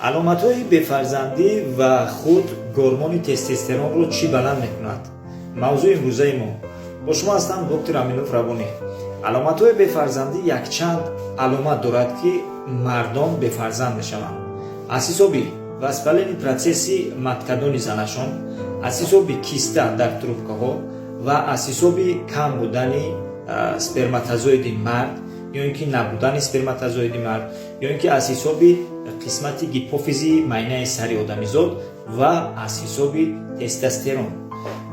علامت‌های بفرزندی و خود گرمون تستوسترون رو چی بلند می‌کند؟ موضوع امروزه ما با شما هستم دکتر امینوف روانی. علامت‌های بفرزندی یک چند علامت دارد که مردان بفرزند میشوند. از حساب وسپلین پروسسی متکدون زنشان، از حساب کیسته در تروبکاها و از حساب کم بودن سپرماتوزوید مرد یا اینکه نبودن سپرماتوزوید مرد یا اینکه از حساب قسمت هیپوفیزی مایع سری آدمیزاد و از حساب تستوسترون.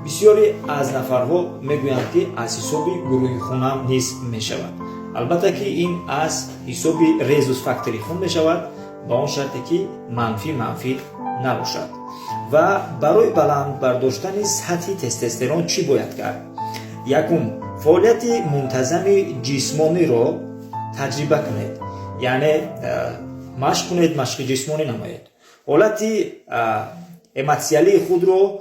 بسیاری از نفرها میگویند که از حساب گروه خون هم نیز میشود. البته که این از حساب ریزوس فاکتوری خون میشود با اون شرطی که منفی نباشد. و برای بلند برداشتن سطح تستوسترون چی باید کرد؟ یکم فعالیت منتظم جسمانی را تجربه کنید، یعنی مشق کنید، مشق جسمانی نمایید. حالت اماتسیالی خود رو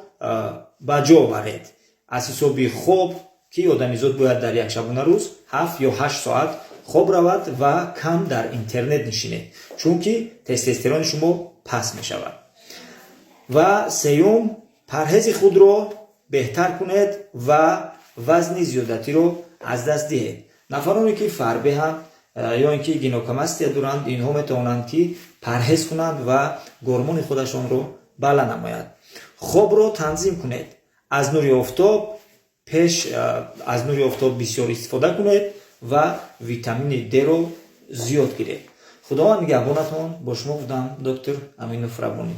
به جا آورید. از حساب خواب که آدمیزاد باید در یک شبانه روز 7 یا 8 ساعت خواب رود و کم در اینترنت نشینید، چون که تستوسترون شما پس می شود. و سیوم پرهیز خود رو بهتر کنید و وزن زیادتی رو از دست دهید. نفرانی که فربه هم یا اینکه گینوکوماستی دارند، اینها میتوانند که پرهیز کنند و گرمون خودشان رو بالا نماید. خواب رو تنظیم کنید. از نور آفتاب بسیار استفاده کنید و ویتامین دی رو زیاد گیرید. خداوند نگهبانتان. با شما بودم دکتر امینوف روانی.